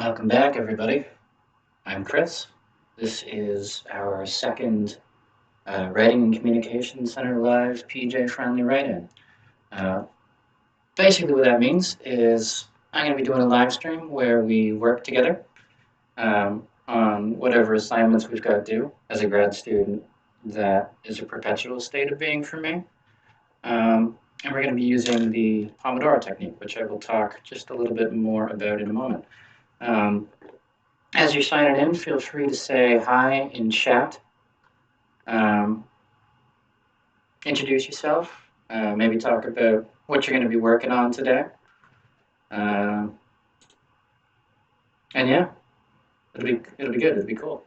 Welcome back, everybody. I'm Chris. This is our second Writing and Communication Center Live PJ-friendly write-in. Uh, Basically, what that means is I'm going to be doing a live stream where we work together on whatever assignments we've got due. As a grad student, that is a perpetual state of being for me. And we're going to be using the Pomodoro technique, which I will talk just a little bit more about in a moment. Um, As you're signing in, feel free to say hi in chat. Um, Introduce yourself. Maybe talk about what you're going to be working on today. Um, and yeah, it'll be good. It'll be cool.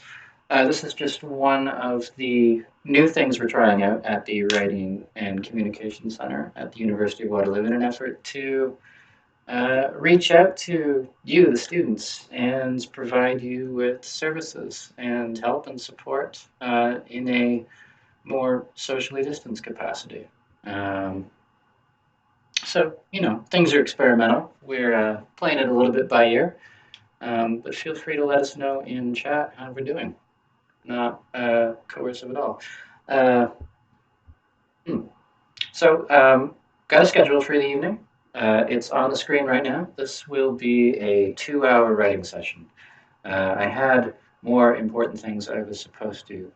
This is just one of the new things we're trying out at the Writing and Communication Center at the University of Waterloo in an effort to reach out to you, the students, and provide you with services and help and support in a more socially distanced capacity. Um, things are experimental. We're playing it a little bit by ear, but feel free to let us know in chat how we're doing. Not coercive at all. Uh, hmm. Got a schedule for the evening. It's on the screen right now. This will be a 2-hour writing session. I had more important things I was supposed to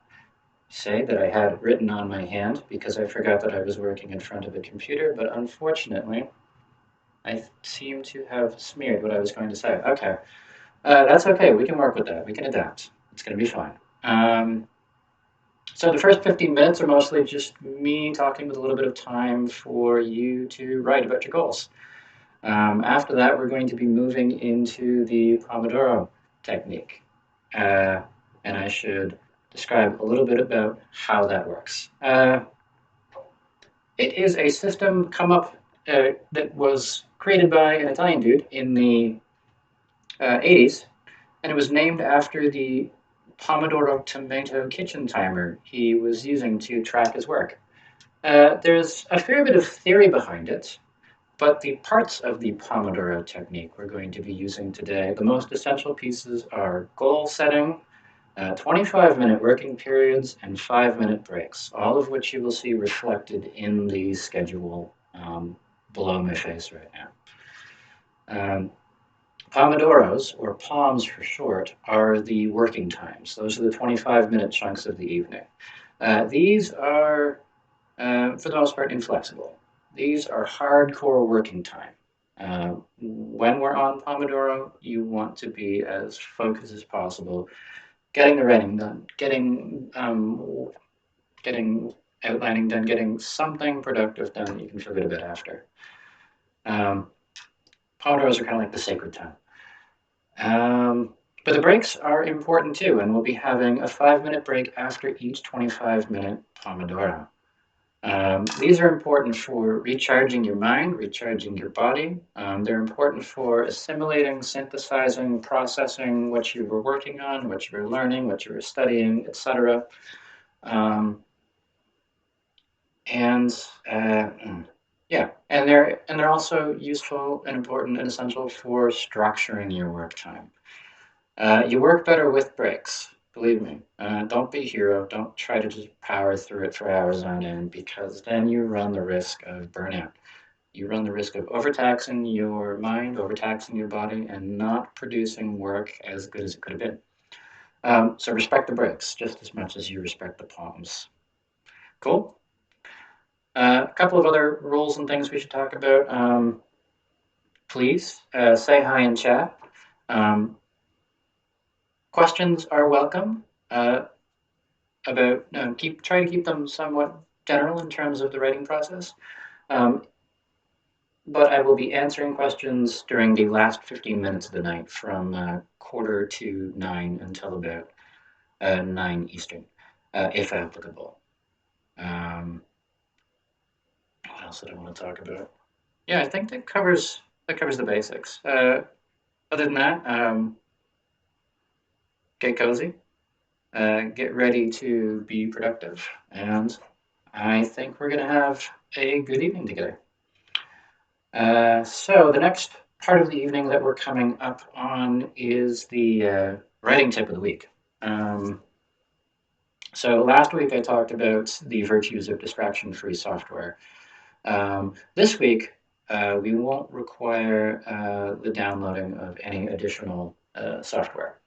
say that I had written on my hand because I forgot that I was working in front of a computer, but unfortunately, I seem to have smeared what I was going to say. Okay, that's okay. We can work with that. We can adapt. It's going to be fine. So the first 15 minutes are mostly just me talking with a little bit of time for you to write about your goals. After that, we're going to be moving into the Pomodoro technique. And I should describe a little bit about how that works. It is a system come up that was created by an Italian dude in the 80s, and it was named after the Pomodoro tomato kitchen timer he was using to track his work. There's a fair bit of theory behind it, but the parts of the Pomodoro technique we're going to be using today, the most essential pieces are goal setting, 25-minute working periods, and 5-minute breaks, all of which you will see reflected in the schedule below my face right now. Pomodoros, or POMs for short, are the working times. Those are the 25-minute chunks of the evening. These are, for the most part, inflexible. These are hardcore working time. When we're on Pomodoro, you want to be as focused as possible, getting the writing done, getting outlining done, getting something productive done that you can feel good about after. Pomodoros are kind of like the sacred time. But the breaks are important too, and we'll be having a 5-minute break after each 25-minute Pomodoro. These are important for recharging your mind, recharging your body. They're important for assimilating, synthesizing, processing what you were working on, what you were learning, what you were studying, etc. Um, and yeah, and they're also useful and important and essential for structuring your work time. You work better with breaks, believe me. Don't be a hero. Don't try to just power through it for hours on end because then you run the risk of burnout. You run the risk of overtaxing your mind, overtaxing your body, and not producing work as good as it could have been. So respect the breaks just as much as you respect the palms. Cool? A couple of other rules and things we should talk about. Please say hi in chat. Um, Questions are welcome. About try to keep them somewhat general in terms of the writing process. Um, but I will be answering questions during the last 15 minutes of the night from 8:45 until about 9 Eastern, if applicable. What else did I want to talk about? Yeah, I think that covers the basics. Other than that, get cozy, get ready to be productive, and I think we're gonna have a good evening together. So the next part of the evening that we're coming up on is the writing tip of the week. So last week I talked about the virtues of distraction-free software. This week we won't require the downloading of any additional software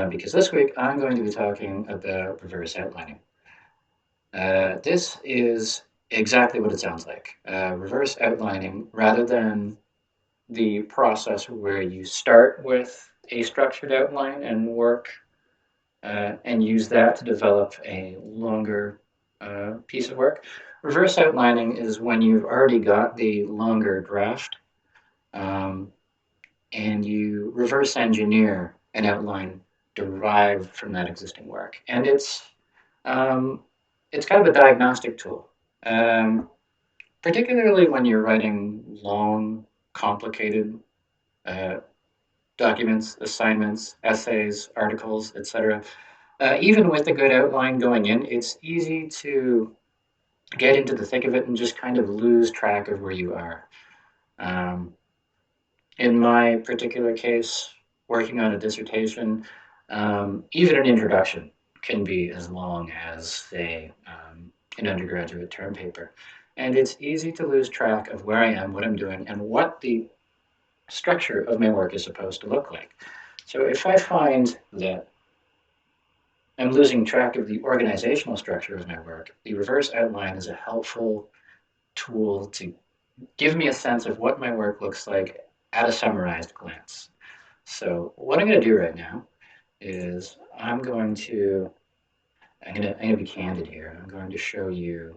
because this week I'm going to be talking about reverse outlining. This is exactly what it sounds like. Reverse outlining, rather than the process where you start with a structured outline and work and use that to develop a longer piece of work. Reverse outlining is when you've already got the longer draft um, and you reverse engineer an outline derived from that existing work. And it's kind of a diagnostic tool, particularly when you're writing long, complicated uh, documents, assignments, essays, articles, etc. Even with a good outline going in, it's easy to get into the thick of it and just kind of lose track of where you are. Um, in my particular case, working on a dissertation, even an introduction can be as long as, say, an undergraduate term paper. And it's easy to lose track of where I am, what I'm doing, and what the structure of my work is supposed to look like. So if I find that I'm losing track of the organizational structure of my work, the reverse outline is a helpful tool to give me a sense of what my work looks like at a summarized glance. So what I'm going to do right now is I'm going to be candid here. I'm going to show you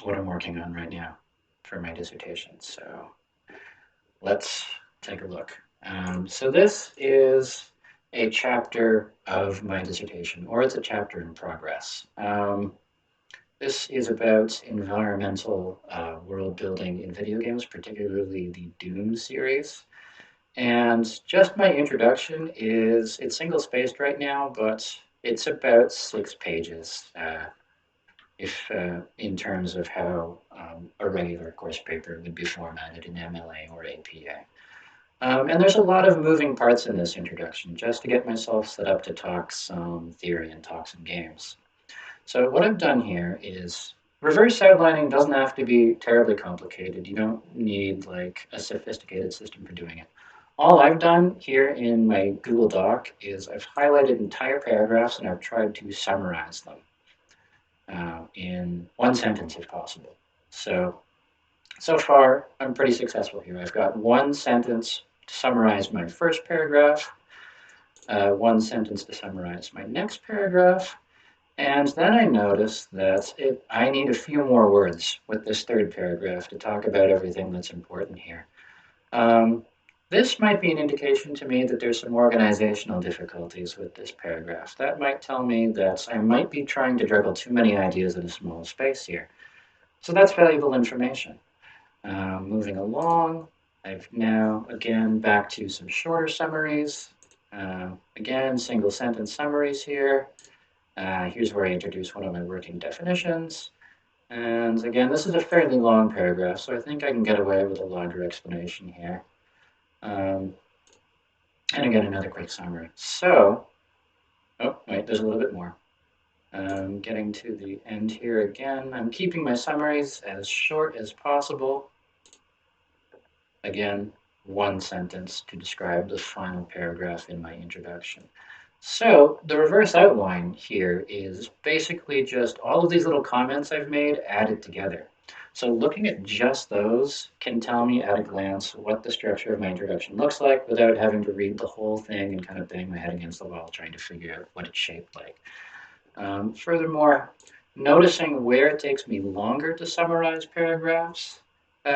what I'm working on right now for my dissertation. So let's take a look. So this is a chapter of my dissertation, or it's a chapter in progress. This is about environmental world building in video games, particularly the Doom series. And just my introduction it's single spaced right now, but it's about 6 pages, if in terms of how a regular course paper would be formatted in MLA or APA. And there's a lot of moving parts in this introduction, just to get myself set up to talk some theory and talk some games. So what I've done here is reverse outlining doesn't have to be terribly complicated. You don't need like a sophisticated system for doing it. All I've done here in my Google Doc is I've highlighted entire paragraphs and I've tried to summarize them in one sentence if possible. So far, I'm pretty successful here. I've got one sentence to summarize my first paragraph, one sentence to summarize my next paragraph, and then I noticed that I need a few more words with this third paragraph to talk about everything that's important here. This might be an indication to me that there's some organizational difficulties with this paragraph. That might tell me that I might be trying to juggle too many ideas in a small space here. So that's valuable information. Moving along, I've now, again, back to some shorter summaries. Again, single sentence summaries here. Here's where I introduce one of my working definitions. And again, this is a fairly long paragraph, so I think I can get away with a longer explanation here. And again, another quick summary. So, oh, wait, there's a little bit more. Getting to the end here again. I'm keeping my summaries as short as possible. Again, one sentence to describe the final paragraph in my introduction. So the reverse outline here is basically just all of these little comments I've made added together. So looking at just those can tell me at a glance what the structure of my introduction looks like without having to read the whole thing and kind of bang my head against the wall trying to figure out what it's shaped like. Furthermore, noticing where it takes me longer to summarize paragraphs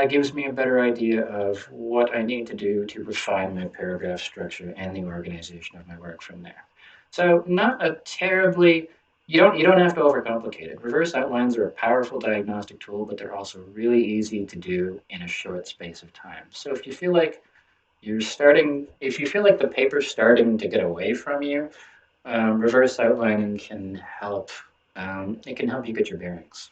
gives me a better idea of what I need to do to refine my paragraph structure and the organization of my work from there. So not a terribly, you don't have to overcomplicate it. Reverse outlines are a powerful diagnostic tool, but they're also really easy to do in a short space of time. So if you feel like the paper's starting to get away from you, reverse outlining can help. It can help you get your bearings.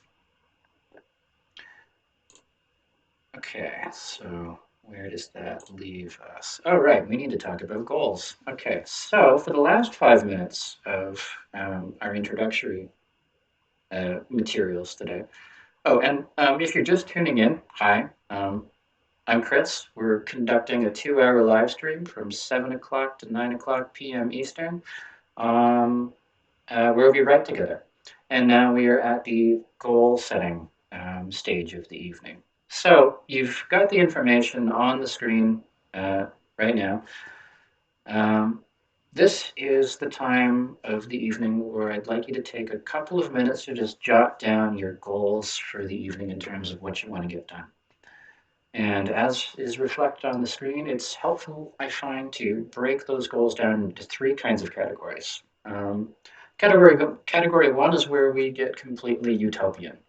Okay, so Where does that leave us? Oh, right, we need to talk about goals. Okay, so for the last 5 minutes of our introductory materials today. Oh, and if you're just tuning in, hi, I'm Chris. We're conducting a 2-hour live stream from 7 o'clock to 9 o'clock p.m. Eastern, where we write together. And now we are at the goal setting stage of the evening. So you've got the information on the screen right now. This is the time of the evening where I'd like you to take a couple of minutes to just jot down your goals for the evening in terms of what you want to get done. And as is reflected on the screen, it's helpful, I find, to break those goals down into three kinds of categories. Category one is where we get completely utopian.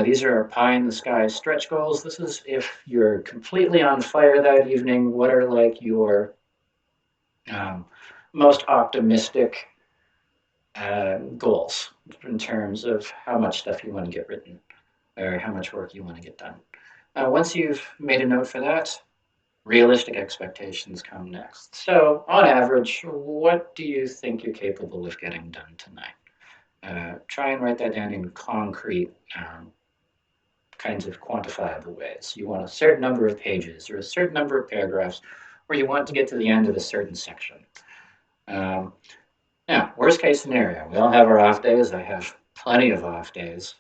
These are our pie in the sky stretch goals. This is if you're completely on fire that evening, what are like your um, most optimistic goals in terms of how much stuff you want to get written or how much work you want to get done. Once you've made a note for that, realistic expectations come next. So, on average, what do you think you're capable of getting done tonight? Try and write that down in concrete kinds of quantifiable ways. You want a certain number of pages or a certain number of paragraphs, or you want to get to the end of a certain section. Um, Now, worst case scenario, we all have our off days. I have plenty of off days.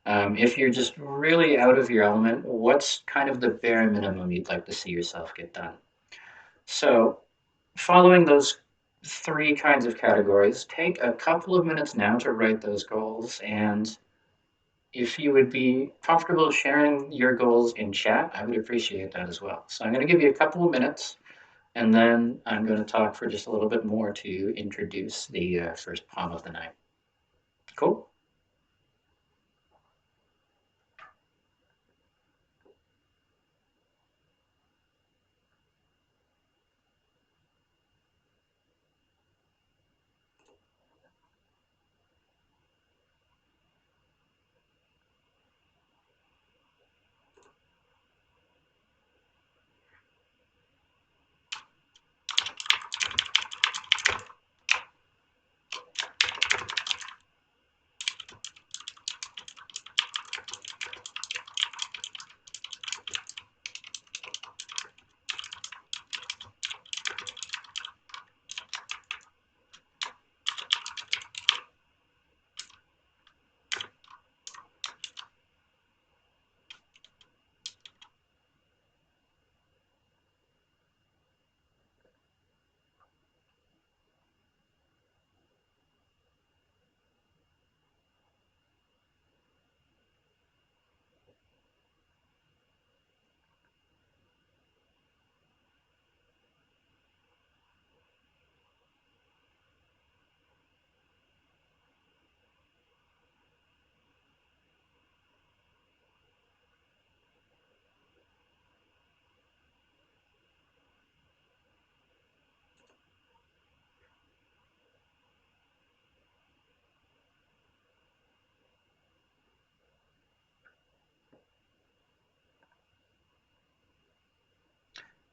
If you're just really out of your element, what's kind of the bare minimum you'd like to see yourself get done? So, following those three kinds of categories, take a couple of minutes now to write those goals. And if you would be comfortable sharing your goals in chat, I would appreciate that as well. So, I'm going to give you a couple of minutes. And then I'm going to talk for just a little bit more to introduce the first poem of the night. Cool?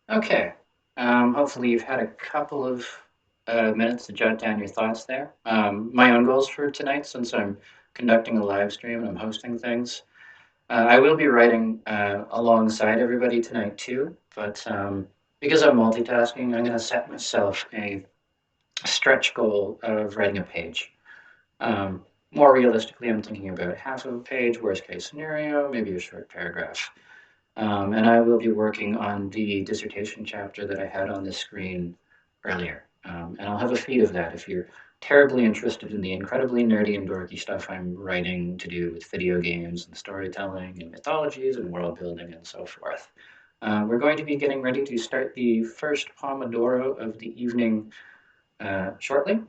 Okay. Hopefully, you've had a couple of minutes to jot down your thoughts there. My own goals for tonight, since I'm conducting a live stream and I'm hosting things, I will be writing alongside everybody tonight too. But because I'm multitasking, I'm going to set myself a stretch goal of writing a page. More realistically, I'm thinking about half of a page, worst case scenario, maybe a short paragraph. And I will be working on the dissertation chapter that I had on the screen earlier. And I'll have a feed of that if you're terribly interested in the incredibly nerdy and dorky stuff I'm writing to do with video games and storytelling and mythologies and world building and so forth. We're going to be getting ready to start the first Pomodoro of the evening shortly.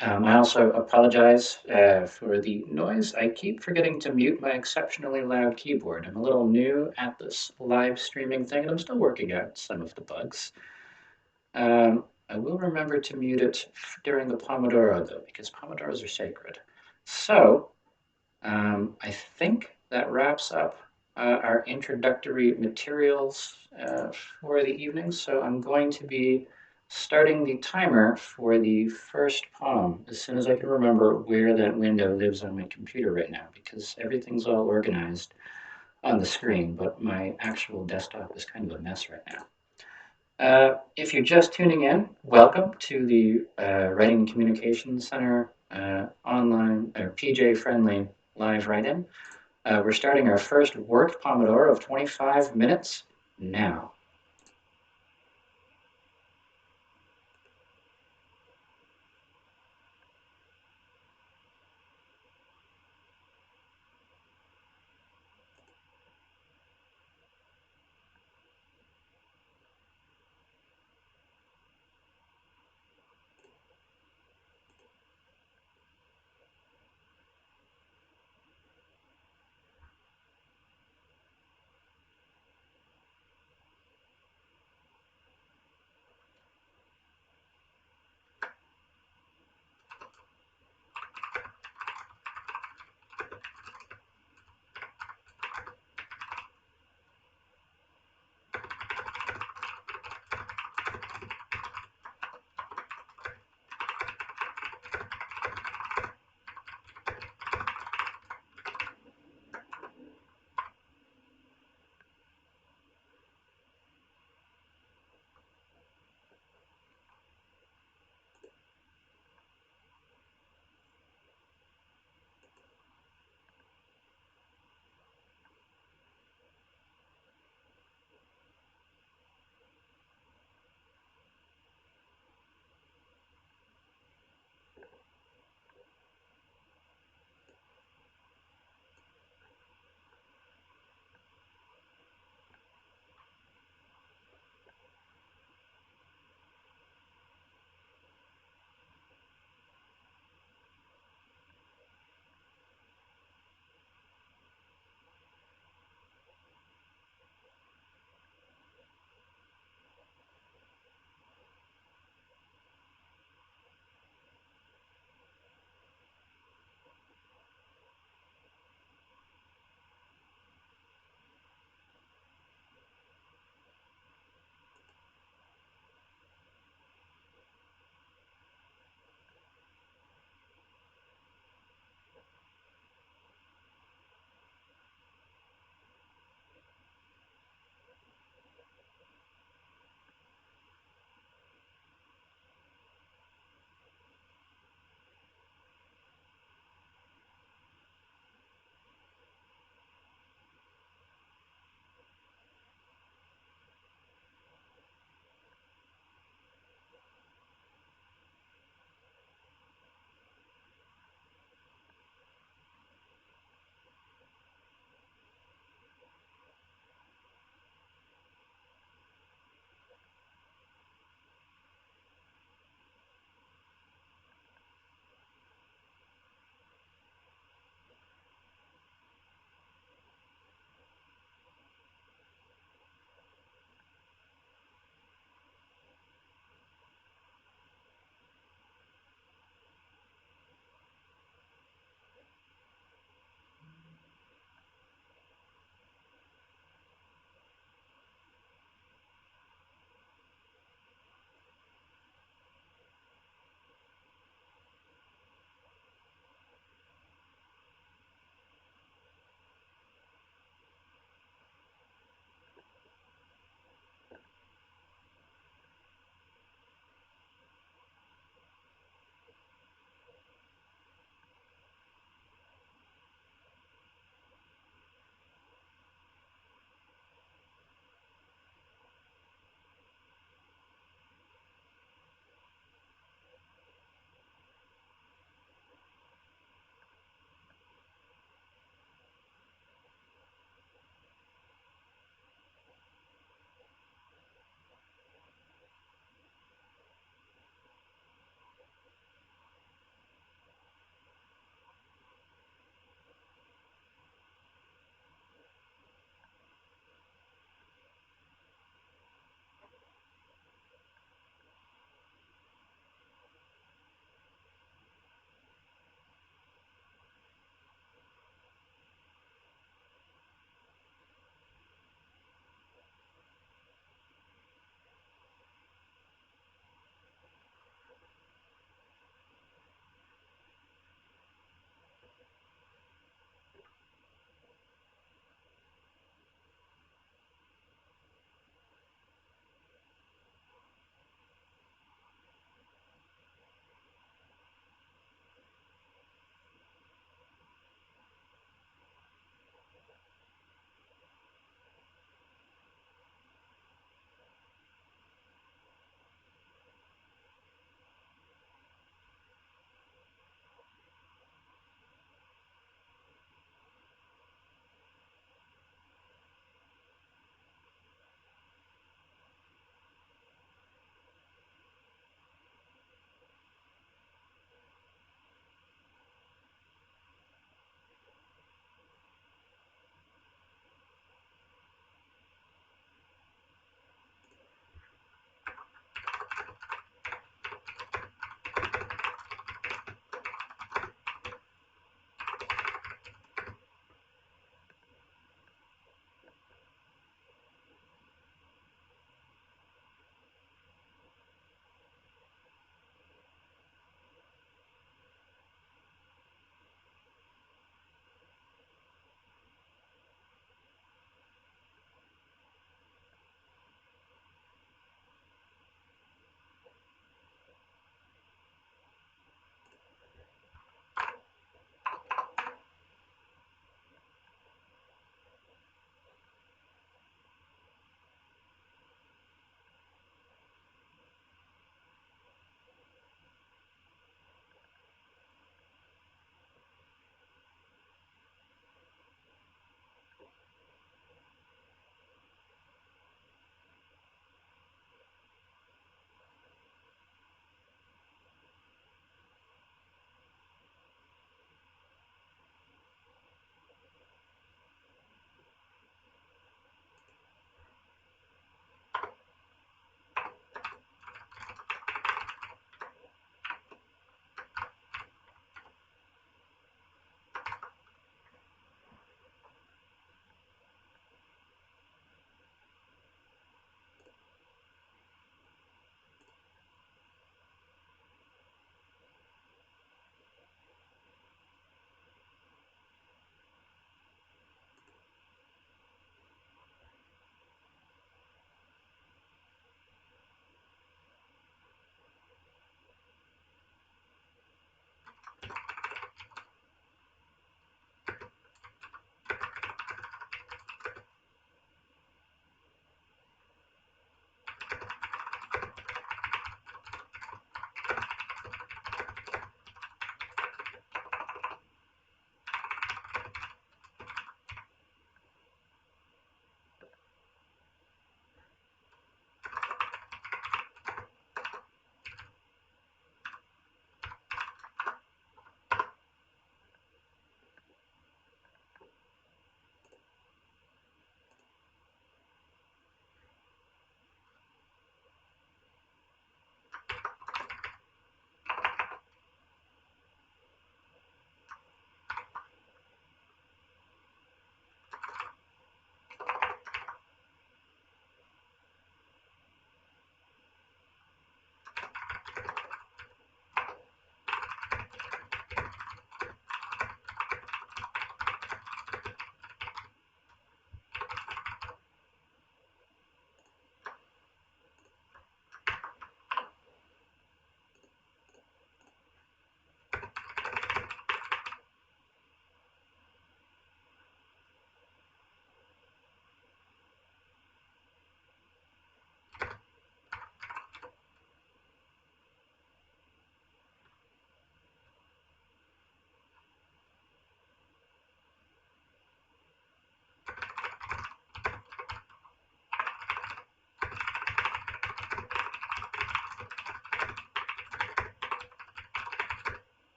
I also apologize for the noise. I keep forgetting to mute my exceptionally loud keyboard. I'm a little new at this live streaming thing, and I'm still working out some of the bugs. I will remember to mute it during the Pomodoro, though, because Pomodoros are sacred. So, I think that wraps up our introductory materials for the evening, so I'm going to be starting the timer for the first poem as soon as I can remember where that window lives on my computer right now, because everything's all organized on the screen, but my actual desktop is kind of a mess right now. If you're just tuning in, welcome to the Writing and Communication Center online or PJ friendly live write-in. We're starting our first worked Pomodoro of 25 minutes now.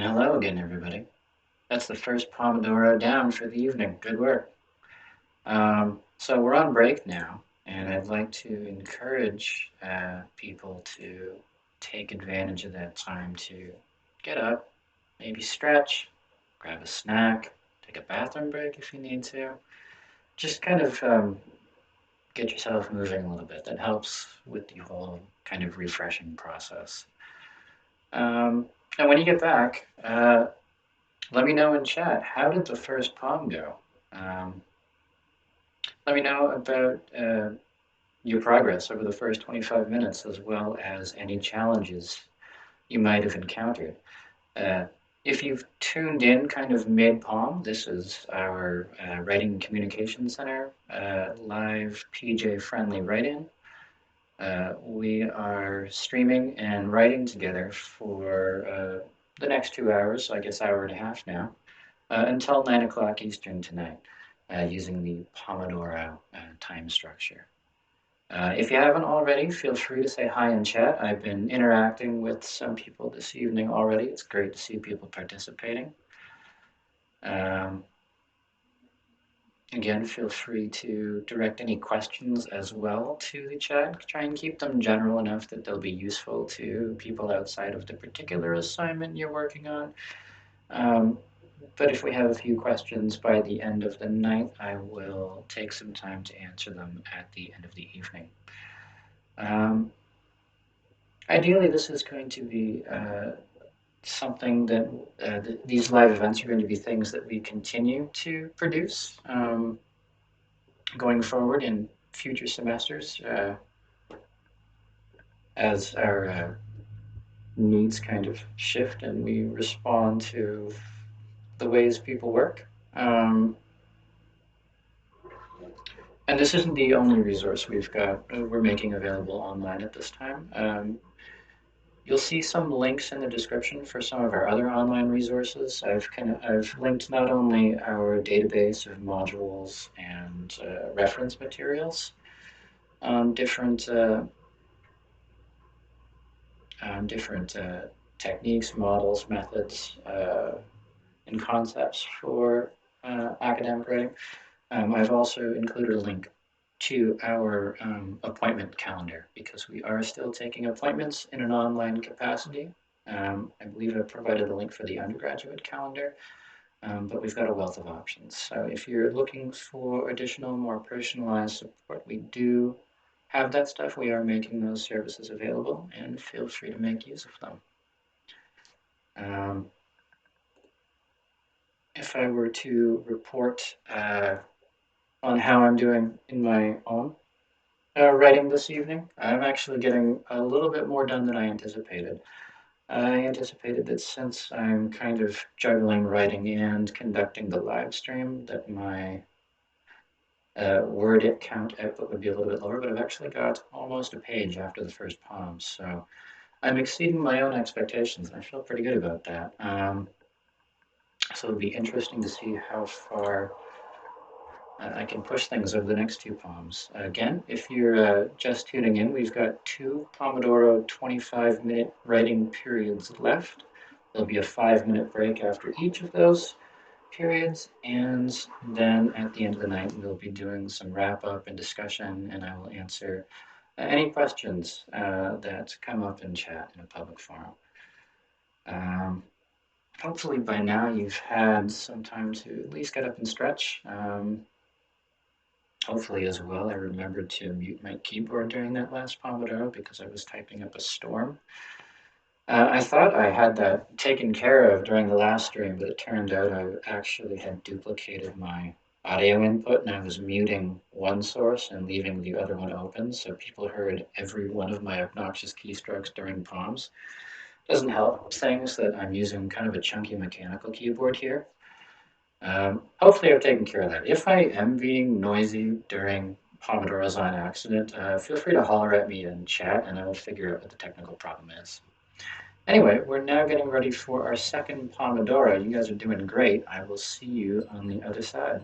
And hello again, everybody. That's the first Pomodoro down for the evening. Good work. So we're on break now, and I'd like to encourage people to take advantage of that time to get up, maybe stretch, grab a snack, take a bathroom break if you need to. Just kind of get yourself moving a little bit. That helps with the whole kind of refreshing process. And when you get back, let me know in chat, how did the first poem go? Um, Let me know about your progress over the first 25 minutes, as well as any challenges you might have encountered. Uh, if you've tuned in kind of mid-poem, this is our Writing Communication Center live PJ-friendly write-in. We are streaming and writing together for the next 2 hours, I guess hour and a half now, until 9 o'clock Eastern tonight, using the Pomodoro time structure. If you haven't already, feel free to say hi in chat. I've been interacting with some people this evening already. It's great to see people participating. Um, Again, feel free to direct any questions as well to the chat. Try and keep them general enough that they'll be useful to people outside of the particular assignment you're working on. But if we have a few questions by the end of the night, I will take some time to answer them at the end of the evening. Ideally, this is going to be something that these live events are going to be things that we continue to produce going forward in future semesters as our needs kind of shift and we respond to the ways people work. And this isn't the only resource we're making available online at this time. You'll see some links in the description for some of our other online resources. I've linked not only our database of modules and reference materials on different techniques, models, methods, and concepts for academic writing. I've also included a link to our appointment calendar because we are still taking appointments in an online capacity. I believe I provided a link for the undergraduate calendar, but we've got a wealth of options. So if you're looking for additional, more personalized support, we do have that stuff. We are making those services available, and feel free to make use of them. If I were to report on how I'm doing in my own writing this evening, I'm actually getting a little bit more done than I anticipated. I anticipated that since I'm kind of juggling writing and conducting the live stream, that my word count output would be a little bit lower, but I've actually got almost a page after the first poem, so I'm exceeding my own expectations, and I feel pretty good about that. So it'll be interesting to see how far I can push things over the next two poems. Again, if you're just tuning in, we've got two Pomodoro 25-minute writing periods left. There'll be a 5-minute break after each of those periods, and then at the end of the night, we'll be doing some wrap-up and discussion, and I will answer any questions that come up in chat in a public forum. Hopefully by now you've had some time to at least get up and stretch. Hopefully as well, I remembered to mute my keyboard during that last Pomodoro because I was typing up a storm. I thought I had that taken care of during the last stream, but it turned out I actually had duplicated my audio input and I was muting one source and leaving the other one open, so people heard every one of my obnoxious keystrokes during poems. Doesn't help things that I'm using kind of a chunky mechanical keyboard here. Hopefully I've taken care of that. If I am being noisy during Pomodoros on accident, feel free to holler at me in chat and I will figure out what the technical problem is. Anyway, we're now getting ready for our second Pomodoro. You guys are doing great. I will see you on the other side.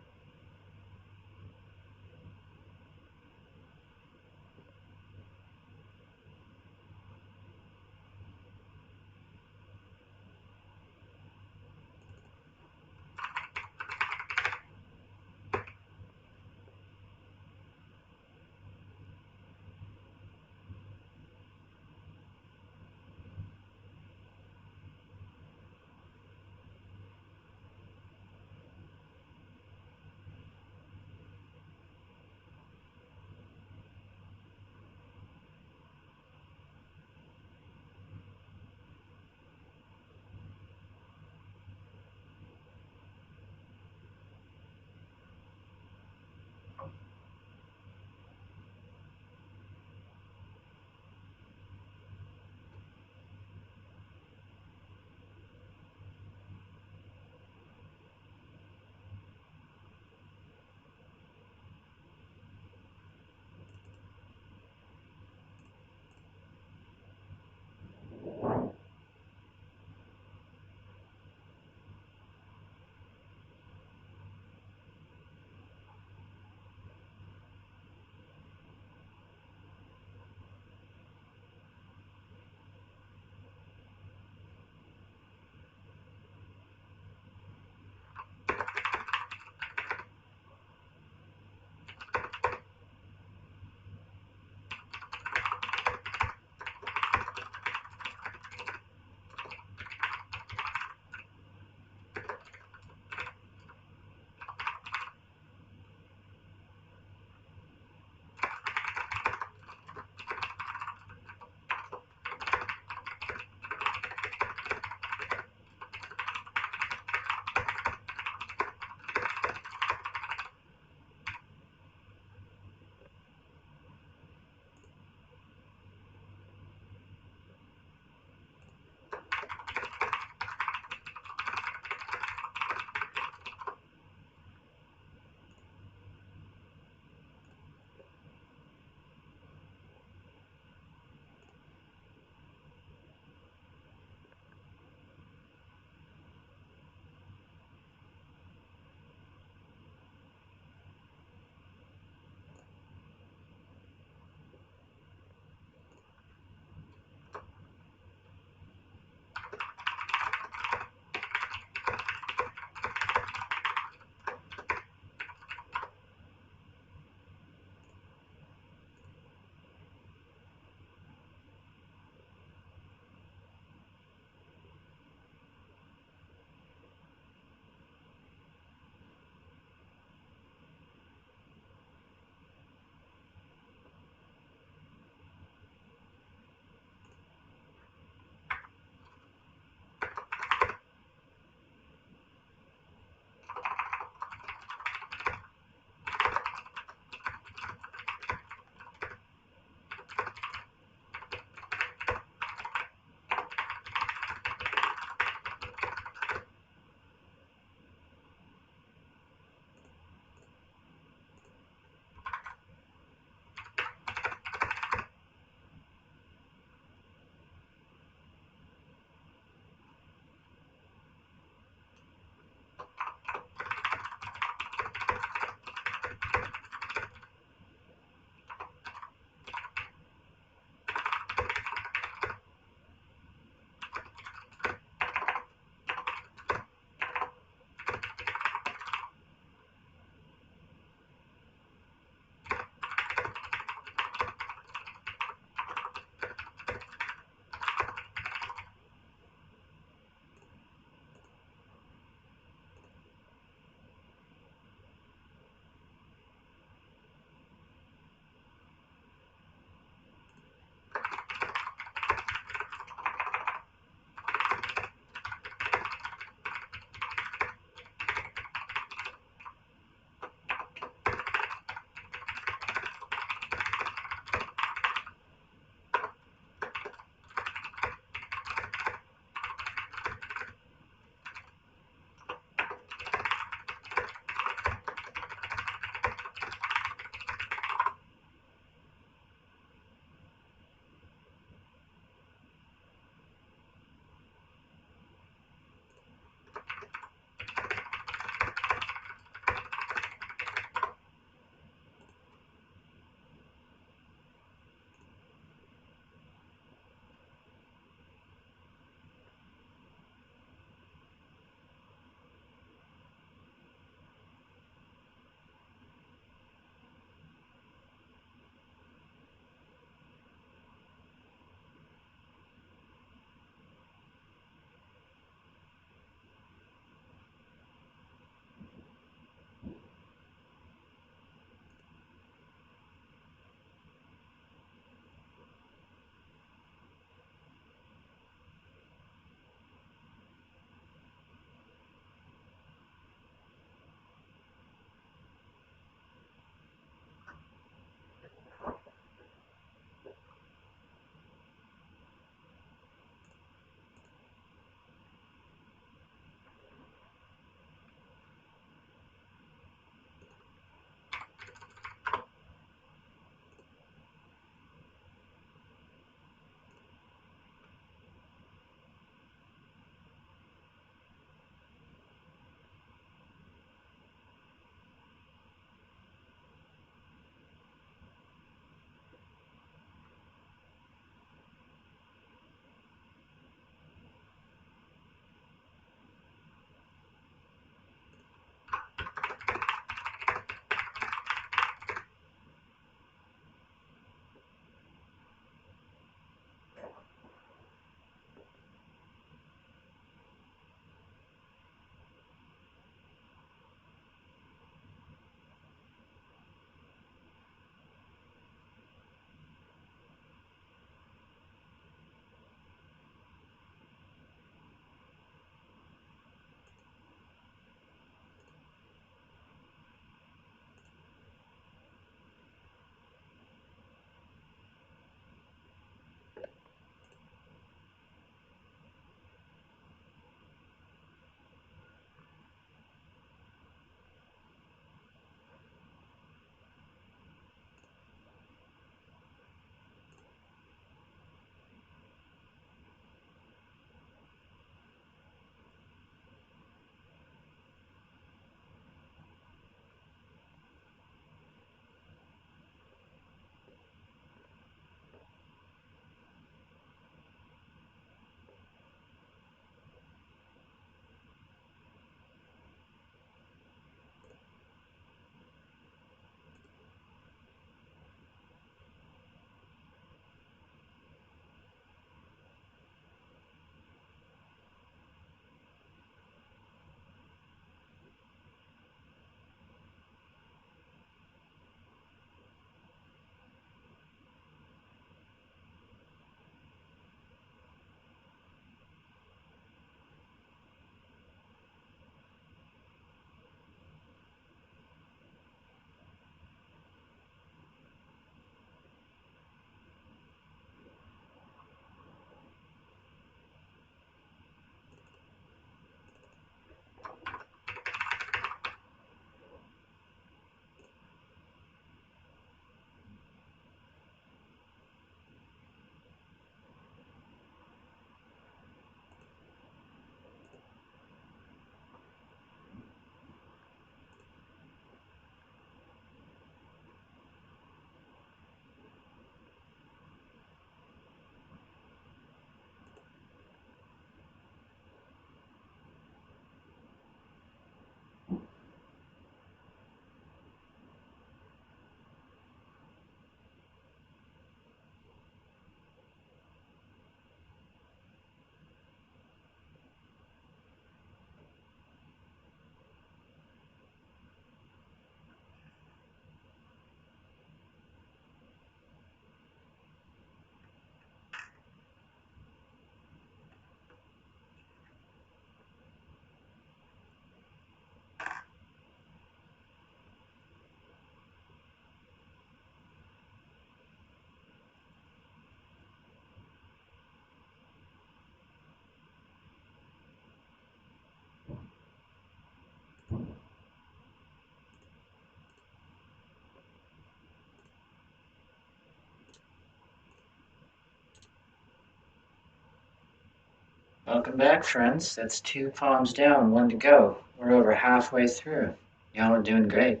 Welcome back, friends. That's 2 poems down, 1 to go. We're over halfway through. Y'all are doing great.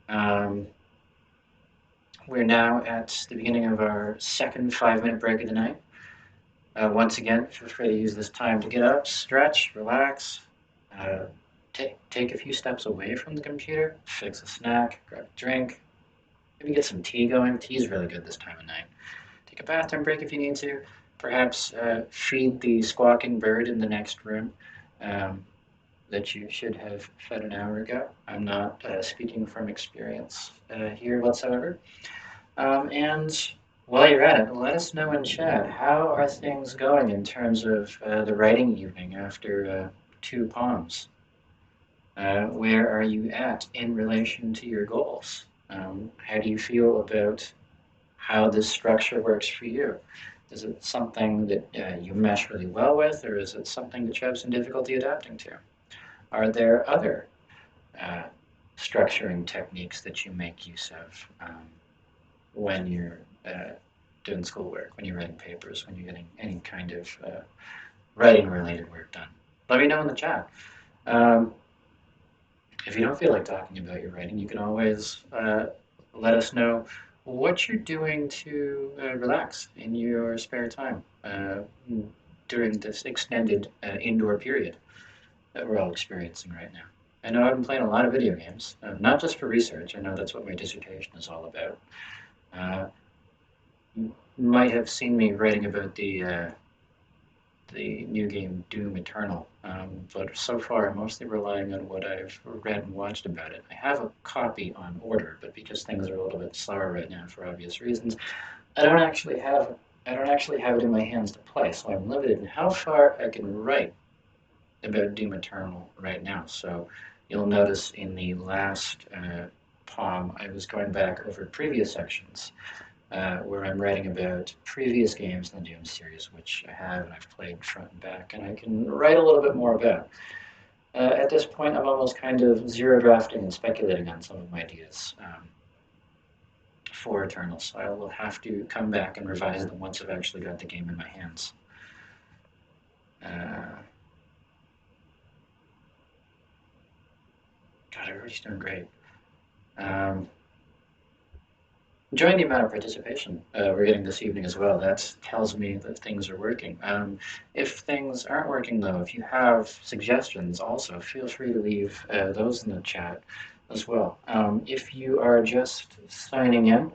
Um, we're now at the beginning of our second 5-minute break of the night. Once again, feel free to use this time to get up, stretch, relax, uh, take a few steps away from the computer, fix a snack, grab a drink, maybe get some tea going. Tea is really good this time of night. Take a bathroom break if you need to. Perhaps feed the squawking bird in the next room that you should have fed an hour ago. I'm not speaking from experience here whatsoever. And while you're at it, let us know in chat, how are things going in terms of the writing evening after 2 poems? Where are you at in relation to your goals? How do you feel about how this structure works for you? Is it something that you mesh really well with, or is it something that you have some difficulty adapting to? Are there other uh, structuring techniques that you make use of when you're doing schoolwork, when you're writing papers, when you're getting any kind of writing related work done? Let me know in the chat. If you don't feel like talking about your writing, you can always let us know what you're doing to relax in your spare time during this extended indoor period that we're all experiencing right now. I know I've been playing a lot of video games, not just for research. I know that's what my dissertation is all about. You might have seen me writing about the new game Doom Eternal, but so far I'm mostly relying on what I've read and watched about it. I have a copy on order, but because things are a little bit slower right now for obvious reasons, I don't actually have it in my hands to play, so I'm limited in how far I can write about Doom Eternal right now. So you'll notice in the last poem, I was going back over previous sections where I'm writing about previous games in the Doom series, which I have and I've played front and back, and I can write a little bit more about. At this point, I'm almost kind of zero drafting and speculating on some of my ideas for Eternal, so I will have to come back and revise them once I've actually got the game in my hands. God, everybody's doing great. Enjoying the amount of participation we're getting this evening as well. That tells me that things are working. If things aren't working, though, if you have suggestions, also feel free to leave those in the chat as well. If you are just signing in,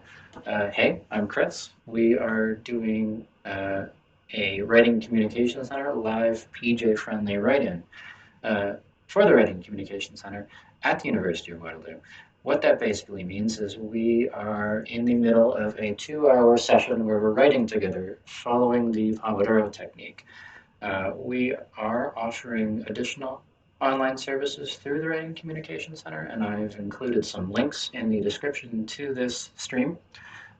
hey, I'm Chris. We are doing a Writing Communication Center live PJ-friendly write-in for the Writing Communication Center at the University of Waterloo. What that basically means is we are in the middle of a 2-hour session where we're writing together following the Pomodoro technique. We are offering additional online services through the Writing Communication Center, and I've included some links in the description to this stream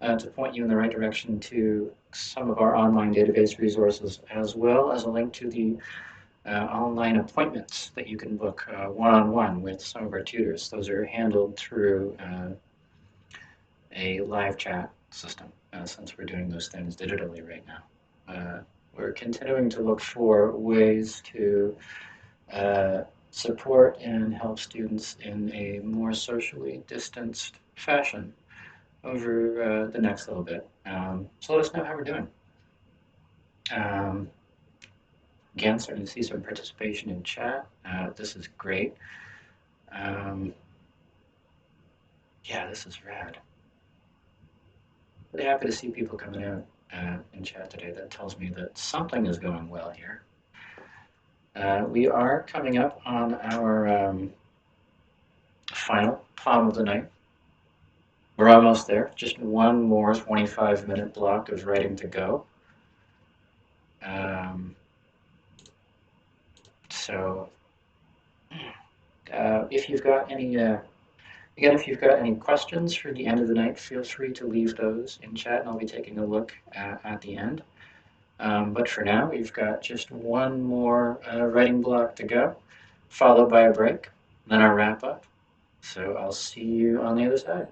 to point you in the right direction to some of our online database resources, as well as a link to the online appointments that you can book one-on-one with some of our tutors. Those are handled through a live chat system, since we're doing those things digitally right now. We're continuing to look for ways to support and help students in a more socially distanced fashion over the next little bit. So let us know how we're doing. Again, starting to see some participation in chat. This is great. Yeah, this is rad. Really happy to see people coming out in chat today. That tells me that something is going well here. We are coming up on our final poem of the night. We're almost there. Just one more 25-minute block of writing to go. So if you've got any again, if you've got any questions for the end of the night, feel free to leave those in chat, and I'll be taking a look at the end. But for now, we've got just one more writing block to go, followed by a break, then our wrap up. So I'll see you on the other side.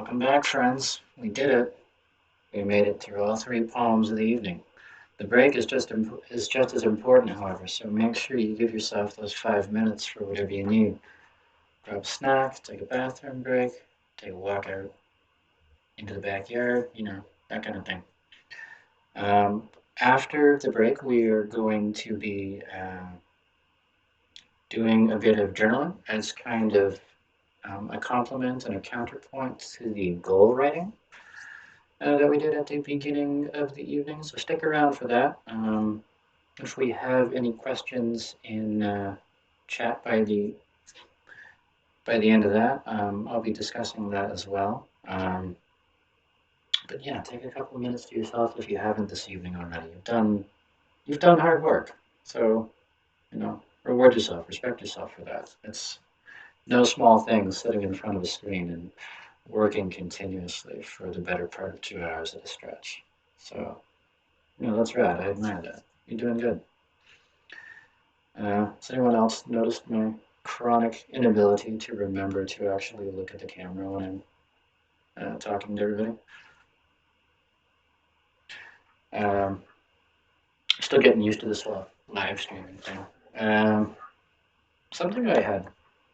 Welcome back, friends. We did it. We made it through all three poems of the evening. The break is just as important, however, so make sure you give yourself those 5 minutes for whatever you need. Grab a snack, take a bathroom break, take a walk out into the backyard, that kind of thing. After the break, we are going to be doing a bit of journaling as kind of a complement and a counterpoint to the goal writing that we did at the beginning of the evening. So stick around for that. If we have any questions in chat by the end of that, I'll be discussing that as well. But yeah, take a couple of minutes to yourself if you haven't this evening already. You've done hard work, so reward yourself, respect yourself for that. It's no small thing sitting in front of a screen and working continuously for the better part of 2 hours at a stretch. So, that's right. I admire that. You're doing good. Has anyone else noticed my chronic inability to remember to actually look at the camera when I'm talking to everybody? Still getting used to this whole live streaming thing. Something I had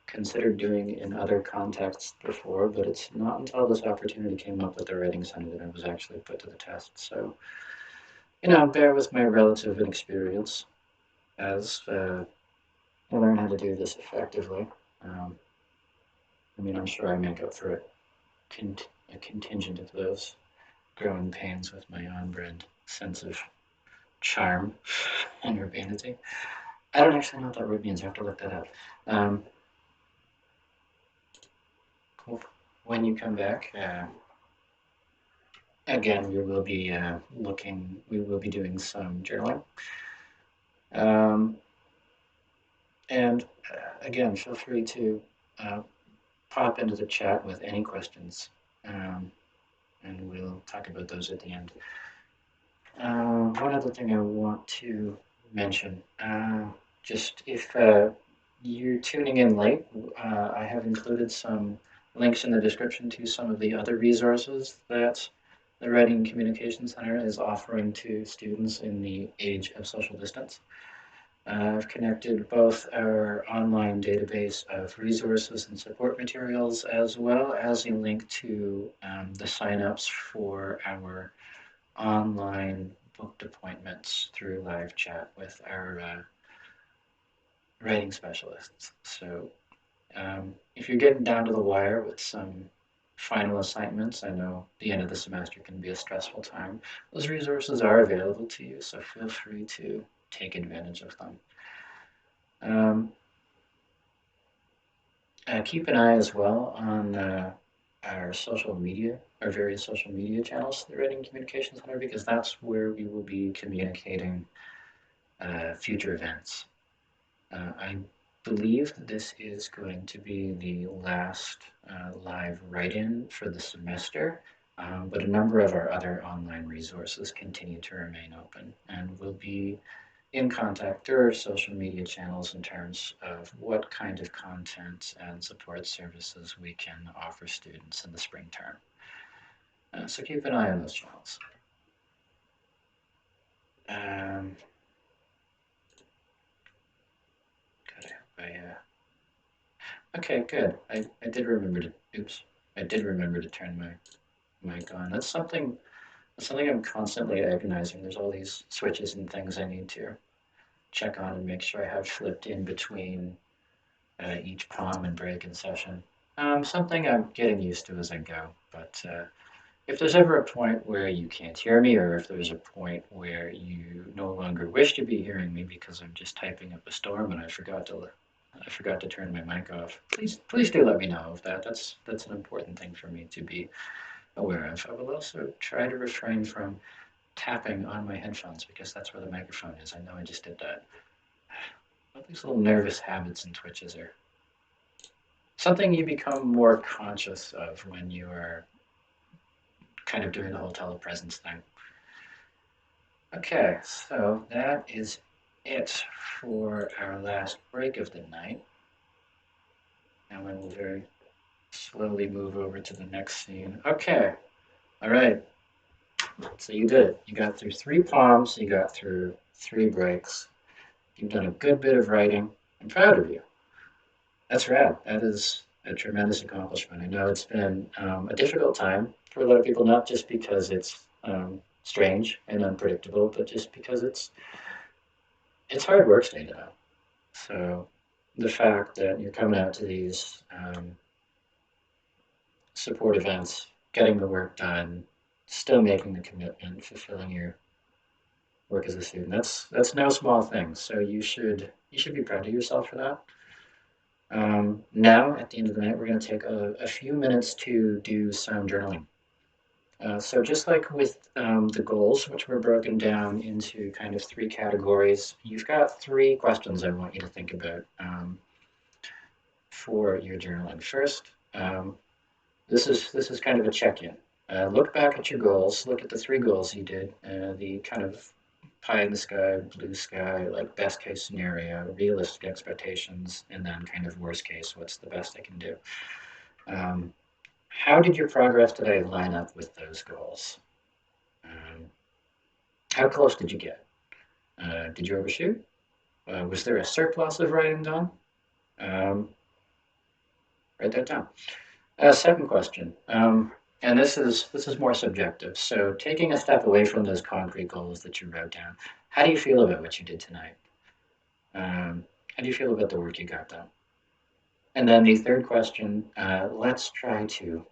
considered doing in other contexts before, but it's not until this opportunity came up with the writing center that I was actually put to the test. So, bear with my relative inexperience as I learn how to do this effectively. I'm sure I make up for it, a contingent of those growing pains with my on-brand sense of charm and urbanity. I don't actually know what that word means. I have to look that up. Um, when you come back, again, we will be we will be doing some journaling. And again, feel free to pop into the chat with any questions, and we'll talk about those at the end. One other thing I want to mention, just if you're tuning in late, I have included some links in the description to some of the other resources that the Writing and Communication Center is offering to students in the age of social distance. I've connected both our online database of resources and support materials, as well as a link to the signups for our online booked appointments through live chat with our writing specialists. So if you're getting down to the wire with some final assignments, I know the end of the semester can be a stressful time. Those resources are available to you, so feel free to take advantage of them. Keep an eye as well on our social media, our various social media channels, the Writing Communication Center, because that's where we will be communicating future events. I believe this is going to be the last live write-in for the semester, but a number of our other online resources continue to remain open, and we'll be in contact through our social media channels in terms of what kind of content and support services we can offer students in the spring term. So keep an eye on those channels. Okay, good. I did remember to, oops, I did remember to turn my mic on. That's something I'm constantly agonizing. There's all these switches and things I need to check on and make sure I have flipped in between each poem and break and session. Something I'm getting used to as I go, but if there's ever a point where you can't hear me, or if there's a point where you no longer wish to be hearing me because I'm just typing up a storm and I forgot to turn my mic off, please do let me know of that. That's an important thing for me to be aware of. I will also try to refrain from tapping on my headphones because that's where the microphone is. I know I just did that. All these little nervous habits and twitches are something you become more conscious of when you are kind of doing the whole telepresence thing. Okay, so that is it for our last break of the night. Now I will very slowly move over to the next scene. Okay, all right. So you did it. You got through 3 poems, you got through 3 breaks. You've done a good bit of writing. I'm proud of you. That's rad. That is a tremendous accomplishment. I know it's been a difficult time for a lot of people, not just because it's strange and unpredictable, but just because it's hard work staying it out. So the fact that you're coming out to these support events, getting the work done, still making the commitment, fulfilling your work as a student, that's no small thing. So you should be proud of yourself for that. Now, at the end of the night, we're going to take a few minutes to do some journaling. So just like with the goals, which were broken down into kind of 3 categories, you've got 3 questions I want you to think about for your journaling. First, this is kind of a check-in. Look back at your goals. Look at the 3 goals you did. The kind of pie in the sky, blue sky, like best case scenario, realistic expectations, and then kind of worst case, what's the best I can do. Um, how did your progress today line up with those goals? Um, how close did you get? Did you overshoot? Was there a surplus of writing done? Um, write that down. Second question, and this is more subjective. So taking a step away from those concrete goals that you wrote down, how do you feel about what you did tonight? How do you feel about the work you got done? And then the third question, let's try to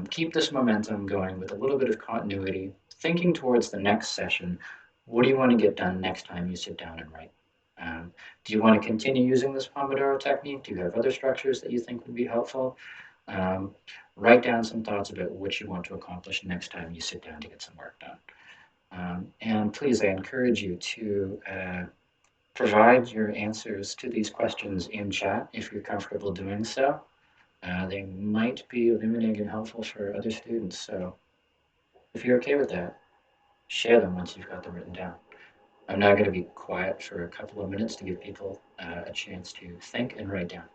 keep this momentum going with a little bit of continuity, thinking towards the next session. What do you want to get done next time you sit down and write? Do you want to continue using this Pomodoro technique? Do you have other structures that you think would be helpful? Um, write down some thoughts about what you want to accomplish next time you sit down to get some work done. And please, I encourage you to provide your answers to these questions in chat if you're comfortable doing so. They might be illuminating and helpful for other students. So if you're okay with that, share them once you've got them written down. I'm now going to be quiet for a couple of minutes to give people a chance to think and write down.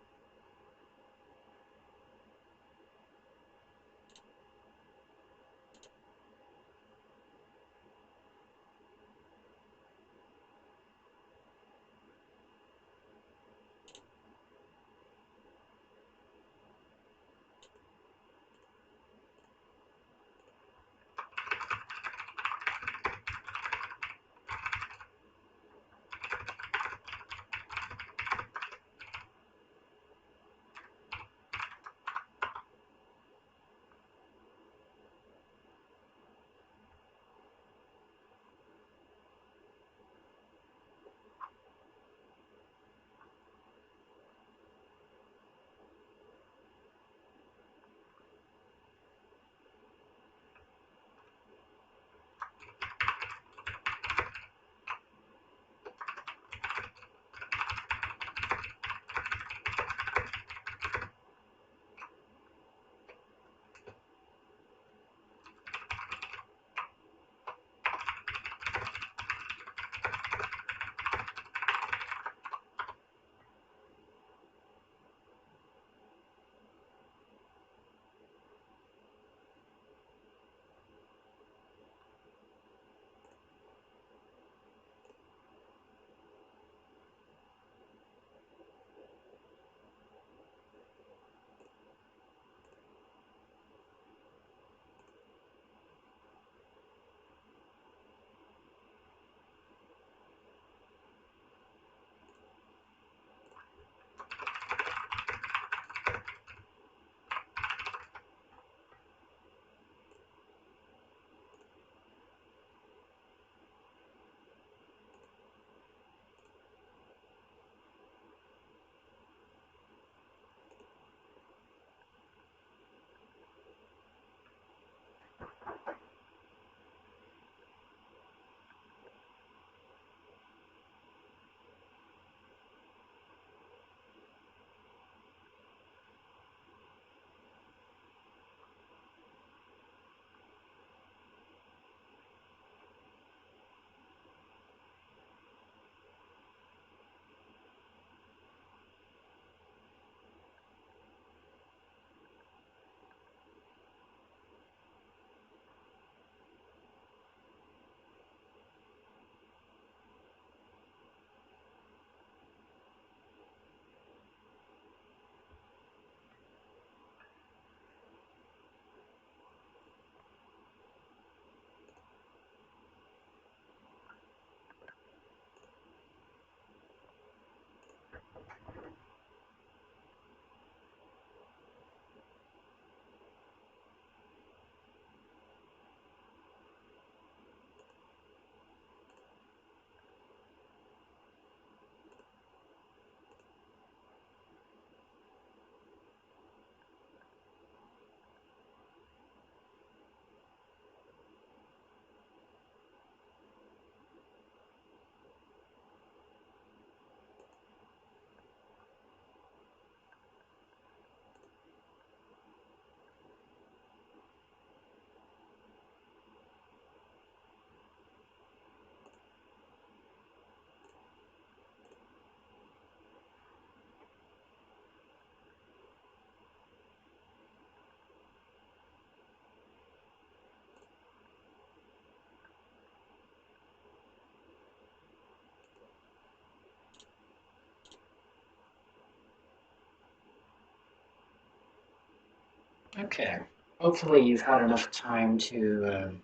Okay. Hopefully, you've had enough time to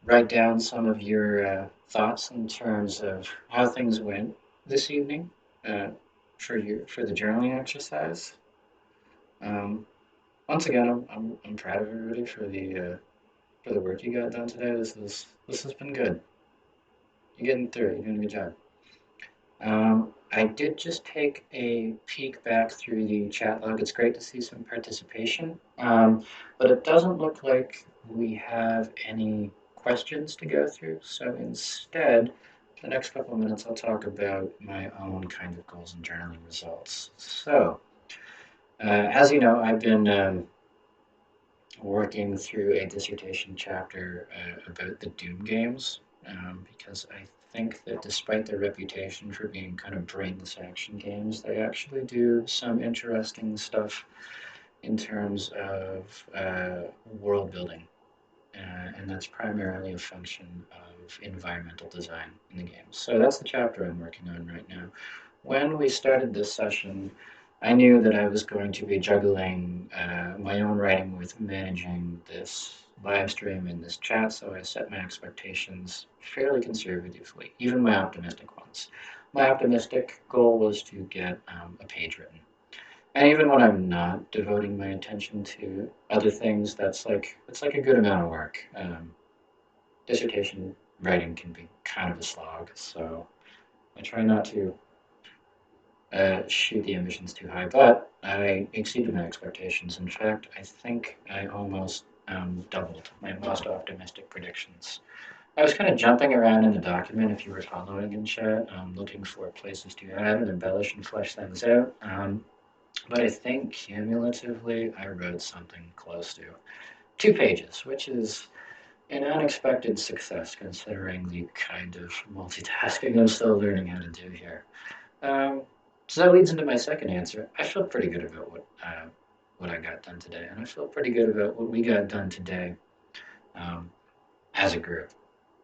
write down some of your thoughts in terms of how things went this evening uh, for the journaling exercise. Um, Once again, I'm proud of everybody for the work you got done today. This has been good. You're getting through it. You're doing a good job. I did just take a peek back through the chat log. It's great to see some participation, but it doesn't look like we have any questions to go through. So instead, for the next couple of minutes, I'll talk about my own kind of goals and journaling results. So, as you know, I've been working through a dissertation chapter about the Doom games because I think that despite their reputation for being kind of brainless action games, they actually do some interesting stuff in terms of world building. And that's primarily a function of environmental design in the game. So that's the chapter I'm working on right now. When we started this session, I knew that I was going to be juggling my own writing with managing this live stream and this chat, so I set my expectations fairly conservatively, even my optimistic ones. My optimistic goal was to get a page written. And even when I'm not devoting my attention to other things, it's like a good amount of work. Dissertation writing can be kind of a slog, so I try not to shoot the ambitions too high, but I exceeded my expectations. In fact, I think I almost doubled my most optimistic predictions. I was kind of jumping around in the document if you were following in chat, looking for places to add and embellish and flesh things out. But I think cumulatively I wrote something close to 2 pages, which is an unexpected success considering the kind of multitasking I'm still learning how to do here. Um, so that leads into my second answer. I feel pretty good about what I got done today, and I feel pretty good about what we got done today um, as a group.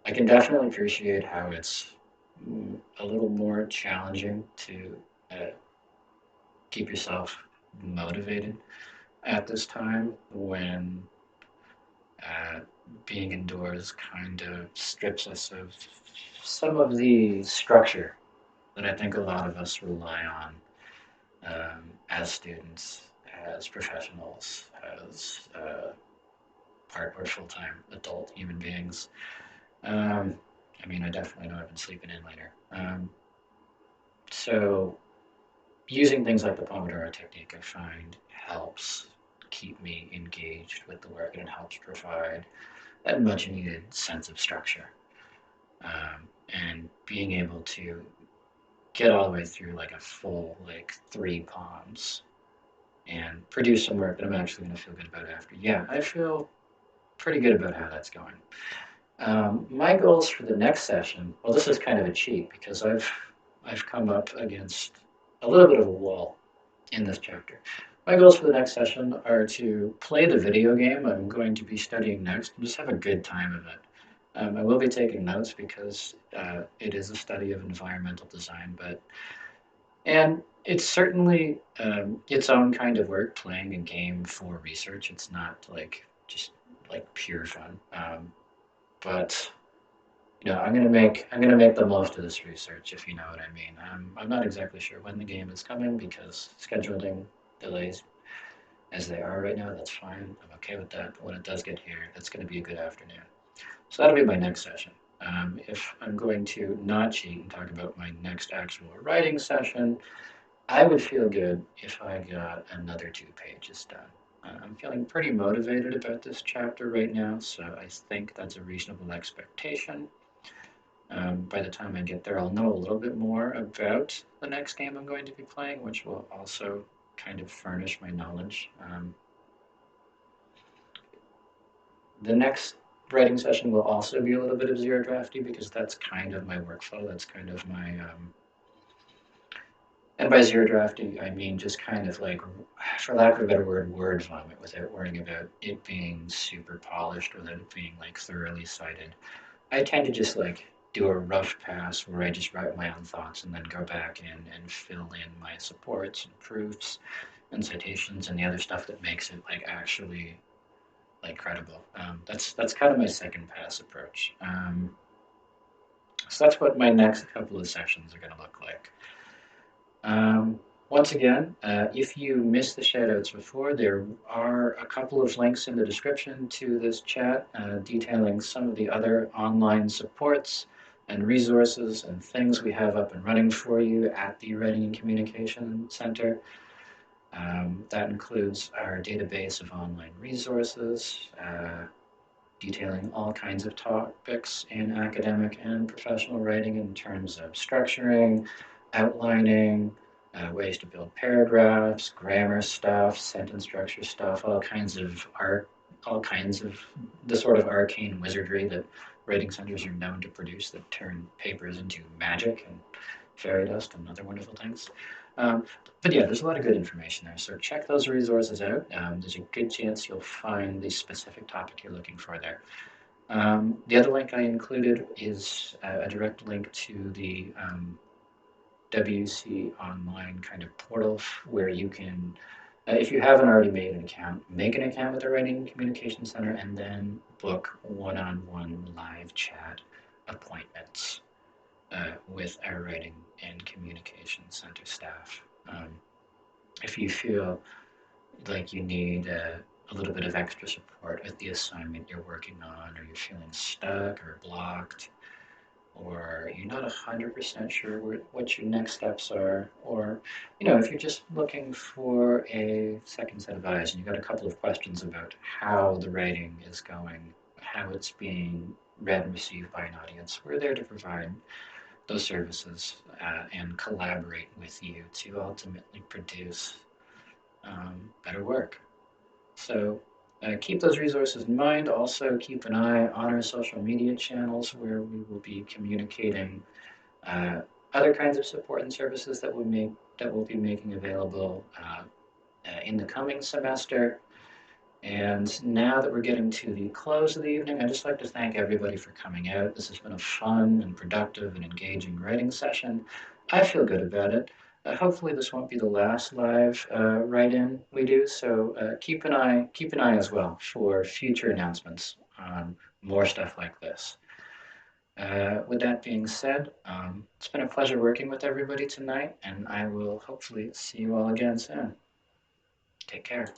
I can definitely appreciate how it's a little more challenging to uh, keep yourself motivated at this time when uh, being indoors kind of strips us of some of the structure that I think a lot of us rely on as students, as professionals, as part or full time adult human beings. Um, I mean, I definitely know I've been sleeping in later. So, using things like the Pomodoro technique, I find helps keep me engaged with the work and it helps provide that much needed sense of structure. And being able to get all the way through like a full, like 3 poems and produce some work that I'm actually going to feel good about after. Yeah, I feel pretty good about how that's going. My goals for the next session, well, this is kind of a cheat because I've come up against a little bit of a wall in this chapter. My goals for the next session are to play the video game I'm going to be studying next and just have a good time of it. I will be taking notes because it is a study of environmental design, and it's certainly its own kind of work playing a game for research. It's not like just like pure fun. But I'm gonna make the most of this research, if you know what I mean. I'm not exactly sure when the game is coming because scheduling delays as they are right now. That's fine. I'm okay with that. But when it does get here, it's going to be a good afternoon. So that'll be my next session. If I'm going to not cheat and talk about my next actual writing session, I would feel good if I got another 2 pages done. I'm feeling pretty motivated about this chapter right now, so I think that's a reasonable expectation. By the time I get there, I'll know a little bit more about the next game I'm going to be playing, which will also kind of furnish my knowledge. The next writing session will also be a little bit of zero drafty because that's kind of my workflow. That's kind of my and by zero drafting, I mean just kind of like, for lack of a better word vomit without worrying about it being super polished, without it being like thoroughly cited. I tend to just like do a rough pass where I just write my own thoughts and then go back in and fill in my supports and proofs and citations and the other stuff that makes it like actually like credible. That's kind of my second pass approach. So that's what my next couple of sessions are going to look like. Once again, if you missed the shoutouts before, there are a couple of links in the description to this chat detailing some of the other online supports and resources and things we have up and running for you at the Writing and Communication Center. That includes our database of online resources, detailing all kinds of topics in academic and professional writing in terms of structuring, outlining, ways to build paragraphs, grammar stuff, sentence structure stuff, all kinds of the sort of arcane wizardry that writing centers are known to produce that turn papers into magic and fairy dust and other wonderful things. Um, but yeah, there's a lot of good information there. So check those resources out. There's a good chance you'll find the specific topic you're looking for there. The other link I included is a direct link to the WC online kind of portal where you can, if you haven't already made an account, make an account with the Writing Communication Center and then book one-on-one live chat appointments with our Writing and Communication Center staff. If you feel like you need a little bit of extra support with the assignment you're working on, or you're feeling stuck or blocked, or you're not 100% sure what your next steps are, or if you're just looking for a second set of eyes and you've got a couple of questions about how the writing is going, how it's being read and received by an audience, we're there to provide those services and collaborate with you to ultimately produce better work. So keep those resources in mind. Also, keep an eye on our social media channels where we will be communicating uh, other kinds of support and services that we'll be making available in the coming semester. And now that we're getting to the close of the evening, I'd just like to thank everybody for coming out. This has been a fun and productive and engaging writing session. I feel good about it. Hopefully, this won't be the last live write-in we do. So keep an eye as well for future announcements on more stuff like this. With that being said, it's been a pleasure working with everybody tonight, and I will hopefully see you all again soon. Take care.